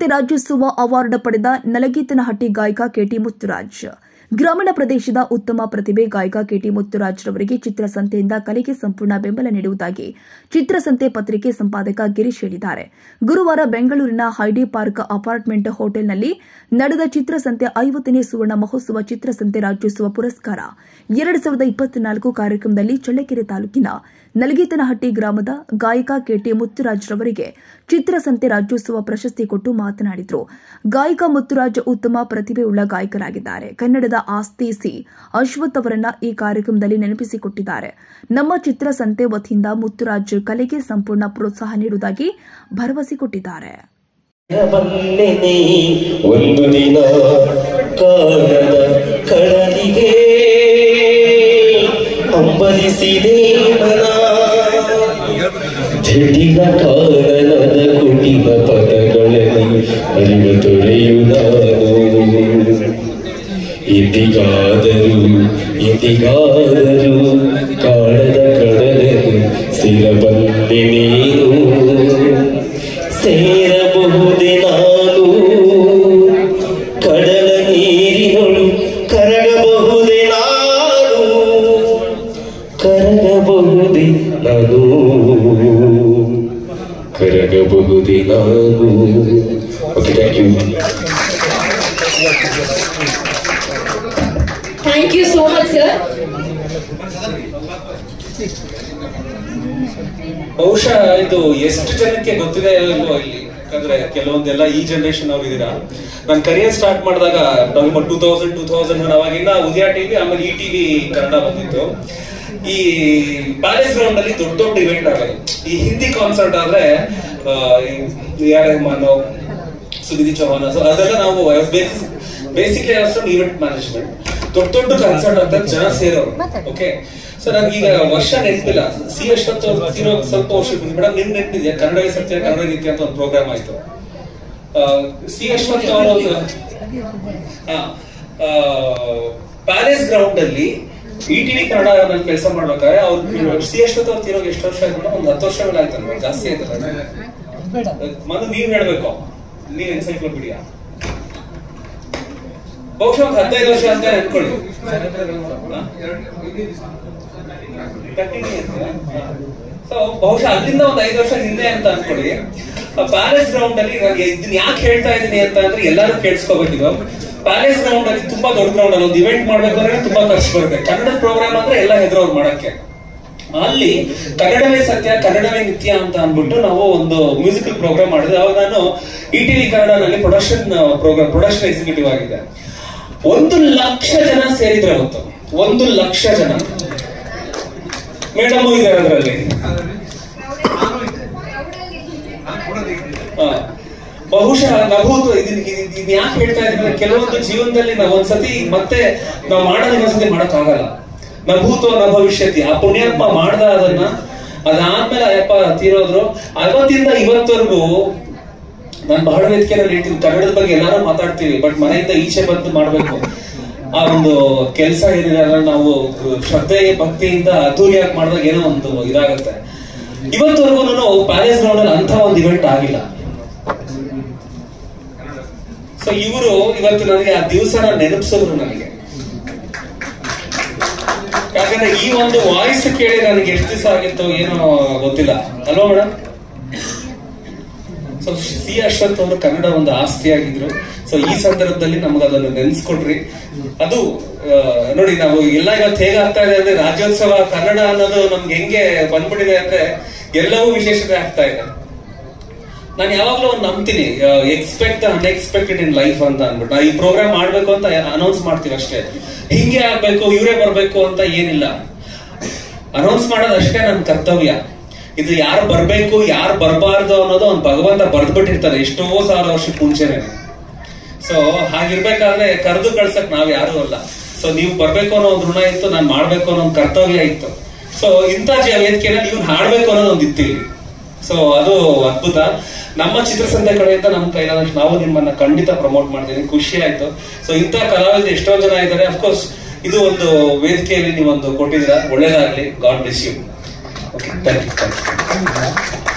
ಚಿತ್ರಸಂತೆ Rajyotsava award ಪಡೆದ ನಲಗೀತನಹಟ್ಟಿ ಗಾಯಕ KT Muthuraj. ಗ್ರಾಮೀಣ ಪ್ರದೇಶದ ಉತ್ತಮ ಪ್ರತಿಭೆ ಗಾಯಕ ಕೆಟಿ ಮುತ್ತುರಾಜ್ ರವರಿಗೆ ಚಿತ್ರಸಂತೆಯಿಂದ ಕಲೆಗೆ ಸಂಪೂರ್ಣ ಬೆಂಬಲ ನೀಡುವುದಾಗಿ ಚಿತ್ರಸಂತೆ ಪತ್ರಿಕೆ ಸಂಪಾದಕ ಗಿರೀಶ್ ಹೇಳಿದ್ದಾರೆ. ಗುರುವಾರ ಬೆಂಗಳೂರಿನ ಹೈಡಿ ಪಾರ್ಕ್ ಅಪಾರ್ಟ್ಮೆಂಟ್ ಹೋಟೆಲ್ನಲ್ಲಿ ನಡೆದ ಚಿತ್ರಸಂತೆ 50ನೇ ಸುವರ್ಣ ಮಹೋತ್ಸವ ಚಿತ್ರಸಂತೆ ರಾಜ್ಯೋತ್ಸವ ಪುರಸ್ಕಾರ 2024 ಕಾರ್ಯಕ್ರಮದಲ್ಲಿ ಚಳ್ಳಕೆರೆ ತಾಲೂಕಿನ ನಲಗೀತನಹಟ್ಟಿ ಗ್ರಾಮದ ಗಾಯಕ ಕೆಟಿ ಮುತ್ತುರಾಜ್ ರವರಿಗೆ ಚಿತ್ರಸಂತೆ ರಾಜ್ಯೋತ್ಸವ ಪ್ರಶಸ್ತಿ ಕೊಟ್ಟು ಮಾತನಾಡಿದರು. ಗಾಯಕ ಮುತ್ತುರಾಜ್ ಉತ್ತಮ ಪ್ರತಿಭೆಯುಳ್ಳ ಗಾಯಕರಾಗಿದ್ದಾರೆ. ಕನ್ನಡದ ಆಸ್ತಿ ಸಿ ಅಶ್ವಥ್ ಅವರನ್ನ ಈ ಕಾರ್ಯಕ್ರಮದಲ್ಲಿ ನೆನಪಿಸಿಕೊಟ್ಟಿದ್ದಾರೆ. ನಮ್ಮ ಚಿತ್ರಸಂತೆ ವತಿಯಿಂದ ಮುತ್ತುರಾಜ್ ಕಲೆಗೆ ಸಂಪೂರ್ಣ ಪ್ರೋತ್ಸಾಹ ನೀಡುವುದಾಗಿ ಭರವಸೆ ಕೊಟ್ಟಿದ್ದಾರೆ. ಒಂದು ದಿನ ಕಾಣದ ಕಡಲಿಗೆ ಅಂಬಲಿಸಿದೆ ಮನ, ಜಟಿಲ ಕಾರಣದ ಕುಟಿಲ ಪದಗಳಲ್ಲಿ ಅರಿವು ತೊರೆಯು ನಾನು. ಎಂದಿಗಾದರೂ ಕಾಣದ ಕಡಲನ್ನು ಸಿರಬಂದೆ ನೀನು, ಸೇರಬಹುದೇ ನಾನು ಕಡಲ ನೀರಿನೊಳು, ಕರಗಬಹುದೇ ನಾನು, ಕರಗಬಹುದೇ ನಾನು, ಕರಗಬಹುದೇ ನಾನು. Okay, thank you. Thank you so much, sir. ಬಹುಶಃ ಇದು ಎಷ್ಟು ಜನಕ್ಕೆ ಗೊತ್ತಿದೆ ಇಲ್ವೋ ಇಲ್ಲಿ, ಯಾಕಂದ್ರೆ ಕೆಲವೊಂದೆಲ್ಲ ಈ ಜನರೇಷನ್ ಅವ್ರು ಇದೀರಾ. ನಾನು ಕರಿಯರ್ ಸ್ಟಾರ್ಟ್ ಮಾಡಿದಾಗ 2000 ಅವಾಗಿಂದ ಉದಯ ಟಿವಿ, ಆಮೇಲೆ ಈ ಟಿವಿ ಕನ್ನಡ ಬಂದಿತ್ತು. ಈ ಪ್ಯಾಲೇಸ್ ಗ್ರೌಂಡ್ ಅಲ್ಲಿ ದೊಡ್ಡ ದೊಡ್ಡ ಇವೆಂಟ್ ಆಗೋದು. ಈ ಹಿಂದಿ ಕಾನ್ಸರ್ಟ್ ಆದ್ರೆ AR ರೆಹಮಾನ್, ಸುನಿಧಿ ಚೌಹಾನ್, ಅದೆಲ್ಲ ನಾವು ಬೇಸಿಕ್ಲಿ ಈವೆಂಟ್ ಮ್ಯಾನೇಜ್ಮೆಂಟ್, ದೊಡ್ಡ ದೊಡ್ಡ ಕಾನ್ಸರ್ಟ್ ಅಂತ ಜನ ಸೇರೋರು. ಓಕೆ, ಸೊ ನನಗೆ ಈಗ ವರ್ಷ ನೆನಪಿಲ್ಲ. ಸಿ ಅಶ್ವಥ್ ಅವ್ರು ಸ್ವಲ್ಪ ವರ್ಷ ಮೇಡಮ್ ನಿಮ್ ನೆನಪಿದೆ, ಕನ್ನಡ ಸತ್ಯ ಕನ್ನಡ ರೀತಿ ಅಂತ ಒಂದು ಪ್ರೋಗ್ರಾಮ್ ಆಯ್ತು. ಸಿ ಅಶ್ವಥ್ ಅವರು ಪ್ಯಾಲೇಸ್ ಗ್ರೌಂಡ್ ಅಲ್ಲಿ ಈ ಟಿವಿ ಕನ್ನಡ ನಲ್ಲಿ ಕೆಲಸ ಮಾಡ್ಬೇಕಾದ್ರೆ ಅವ್ರು ಸಿ ಅಶ್ವಥ್ ಅವ್ರು ತಿರೋಗಿ ಎಷ್ಟು ವರ್ಷ ಆಯ್ತು? ಒಂದು 10 ವರ್ಷ ಮೇಲೆ ಆಯ್ತಲ್ವಾ, ಜಾಸ್ತಿ ಆಯ್ತಲ್ಲ. ಮನು ನೀವ್ ಹೇಳ್ಬೇಕು, ನೀವ್ ಎನ್ಸೈಕ್ಲೋಪೀಡಿಯಾ. ಬಹುಶಃ ಒಂದು 15 ವರ್ಷ ಅಂತ ಅನ್ಕೊಳ್ಳಿ. ಸೊ ಬಹುಶಃ ಅಲ್ಲಿಂದ ಒಂದು 5 ವರ್ಷ ಹಿಂದೆ ಅಂತ ಅನ್ಕೊಳ್ಳಿ. ಪ್ಯಾಲೇಸ್ ಗ್ರೌಂಡ್ ಅಲ್ಲಿ ಇದನ್ನ ಯಾಕೆ ಹೇಳ್ತಾ ಇದ್ದೀನಿ ಅಂತ ಅಂದ್ರೆ ಎಲ್ಲರೂ ಕೇಳಿಸ್ಕೋಬೇಕಿದ್ರು. ಪ್ಯಾಲೇಸ್ ಗ್ರೌಂಡ್ ಅಲ್ಲಿ ತುಂಬಾ ದೊಡ್ಡ ಗ್ರೌಂಡ್ ಅಲ್ಲಿ ಒಂದು ಇವೆಂಟ್ ಮಾಡ್ಬೇಕು ಅಂದ್ರೆ ತುಂಬಾ ಖರ್ಚು ಬರುತ್ತೆ. ಕನ್ನಡದ ಪ್ರೋಗ್ರಾಮ್ ಅಂದ್ರೆ ಎಲ್ಲ ಹೆದರೋರು ಮಾಡಕ್ಕೆ. ಅಲ್ಲಿ ಕನ್ನಡವೇ ಸತ್ಯ ಕನ್ನಡವೇ ನಿತ್ಯ ಅಂತ ಅಂದ್ಬಿಟ್ಟು ನಾವು ಒಂದು ಮ್ಯೂಸಿಕಲ್ ಪ್ರೋಗ್ರಾಮ್ ಮಾಡಿದ್ವಿ. ಅವಾಗ ನಾನು ಈ ಟಿವಿ ಕನ್ನಡನಲ್ಲಿ ಪ್ರೊಡಕ್ಷನ್ ಎಕ್ಸಿಕ್ಯೂಟಿವ್ ಆಗಿದೆ. 1 ಲಕ್ಷ ಜನ ಸೇರಿದ್ರೆ ಅವತ್ತು, 1 ಲಕ್ಷ ಜನ. ಮೇಡಮ್ ಇದ್ದಾರೆ ಅದರಲ್ಲಿ. ಬಹುಶಃ ನಭೂತು ಇದನ್ನ ಯಾಕೆ ಹೇಳ್ತಾ ಇದ್ದೀನಿ, ಕೆಲವೊಂದು ಜೀವನದಲ್ಲಿ ನಾವು ಒಂದ್ಸತಿ ಮತ್ತೆ ನಾವು ಮಾಡೋದು ಇನ್ನೊಂದ್ಸತಿ ಮಾಡಕ್ ಆಗಲ್ಲ. ನಭೂತು ನ ಭವಿಷ್ಯತಿ, ಆ ಪುಣ್ಯಾತ್ಮ ಮಾಡ್ದ ಅದನ್ನ, ಅದಾದ್ಮೇಲೆ ಅಯ್ಯಪ್ಪ ತೀರೋದ್ರು. ಅವತ್ತಿಂದ ಇವತ್ತವರೆಗೂ ನಾನು ಬಹಳ ವೇದಿಕೆಯಲ್ಲಿ ಹೇಳ್ತೀನಿ, ಕನ್ನಡದ ಬಗ್ಗೆ ಎಲ್ಲಾರು ಮಾತಾಡ್ತೀವಿ, ಬಟ್ ಮನೆಯಿಂದ ಈಚೆ ಬಂದು ಮಾಡ್ಬೇಕು. ಆ ಒಂದು ಕೆಲಸ ಏನಿದೆ ಅದನ್ನ ನಾವು ಶ್ರದ್ಧೆ ಭಕ್ತಿಯಿಂದ ಅದ್ದೂರಿಯಾಗಿ ಮಾಡಿದಾಗ ಏನೋ ಒಂದು ಇದಾಗತ್ತೆ. ಇವತ್ತವರೆಗೂ ಪ್ಯಾಲೇಸ್ ಗ್ರೌಂಡ್ ಅಲ್ಲಿ ಅಂತ ಒಂದು ಇವೆಂಟ್ ಆಗಿಲ್ಲ. ಸೊ ಇವರು ಇವತ್ತು ನನಗೆ ಆ ದಿವಸನ ನೆನಪಿಸಿದ್ರು ನನಗೆ. ಯಾಕಂದ್ರೆ ಈ ಒಂದು ವಾಯ್ಸ್ ಕೇಳಿ ನನಗೆ ಎಷ್ಟು ದಿವಸ ಆಗಿತ್ತು ಏನೋ ಗೊತ್ತಿಲ್ಲ ಅಲ್ವಾ ಮೇಡಮ್? ಸೊ ಸಿ ಅಶ್ವಥ್ ಅವರು ಕನ್ನಡ ಒಂದು ಆಸ್ತಿ ಆಗಿದ್ರು. ಸೊ ಈ ಸಂದರ್ಭದಲ್ಲಿ ನಮ್ಗೆ ಅದನ್ನು ನೆನ್ಸ್ಕೊಟ್ರಿ. ಅದು ನೋಡಿ, ನಾವು ಎಲ್ಲ ಇವತ್ತು ಹೇಗಾಗ್ತಾ ಇದೆ ಅಂದ್ರೆ ರಾಜ್ಯೋತ್ಸವ ಕನ್ನಡ ಅನ್ನೋದು ನಮ್ಗೆ ಹೆಂಗೆ ಬಂದ್ಬಿಟ್ಟಿದೆ ಅಂದ್ರೆ ಎಲ್ಲವೂ ವಿಶೇಷತೆ ಆಗ್ತಾ ಇದೆ. ನಾನು ಯಾವಾಗ್ಲೂ ಒಂದು ನಂಬ್ತೀನಿ, expect the unexpected in life ಅಂತ ಅಂದ್ಬಿಟ್ಟು. ನಾವು ಈ ಪ್ರೋಗ್ರಾಮ್ ಮಾಡ್ಬೇಕು ಅಂತ ಅನೌನ್ಸ್ ಮಾಡ್ತೀವಿ ಅಷ್ಟೇ. ಹಿಂಗೆ ಆಗ್ಬೇಕು ಇವರೇ ಬರ್ಬೇಕು ಅಂತ ಏನಿಲ್ಲ. ಅನೌನ್ಸ್ ಮಾಡೋದಷ್ಟೇ ನನ್ನ ಕರ್ತವ್ಯ. ಇದು ಯಾರು ಬರ್ಬೇಕು ಯಾರು ಬರಬಾರ್ದು ಅನ್ನೋದು ಒಂದು ಭಗವಂತ ಬರ್ದ್ಬಿಟ್ಟಿರ್ತಾರೆ ಎಷ್ಟೋ 1000 ವರ್ಷಕ್ಕೆ ಮುಂಚೆನೆ. ಸೊ ಹಾಗಿರ್ಬೇಕಾದ್ರೆ ಕರೆದು ಕಳ್ಸಕ್ ನಾವ್ ಯಾರು ಅಲ್ಲ. ಸೊ ನೀವು ಬರ್ಬೇಕು ಅನ್ನೋ ಒಂದು ಋಣ ಇತ್ತು, ನಾನು ಮಾಡ್ಬೇಕು ಅನ್ನೋ ಒಂದು ಕರ್ತವ್ಯ ಇತ್ತು. ಸೊ ಇಂಥ ವೇದಿಕೆಯಲ್ಲಿ ಇವ್ನು ಹಾಡ್ಬೇಕು ಅನ್ನೋದು ಒಂದು ಇತ್ತು ಇಲ್ಲಿ. ಸೊ ಅದು ಅದ್ಭುತ. ನಮ್ಮ ಚಿತ್ರಸಂತೆ ಕಡೆಯಿಂದ ನಮ್ಮ ಕೈಲಾದಷ್ಟು ನಾವು ನಿಮ್ಮನ್ನ ಖಂಡಿತ ಪ್ರಮೋಟ್ ಮಾಡ್ತೀನಿ. ಖುಷಿ ಆಯ್ತು. ಸೊ ಇಂಥ ಕಲಾವಿದರು ಎಷ್ಟೋ ಜನ ಇದ್ದಾರೆ. ಅಫ್ಕೋರ್ಸ್ ಇದು ಒಂದು ವೇದಿಕೆಯಲ್ಲಿ ನೀವೊಂದು ಕೊಟ್ಟಿದ್ದೀರಾ, ಒಳ್ಳೇದಾಗ್ಲಿ. God bless you. Okay, thank you.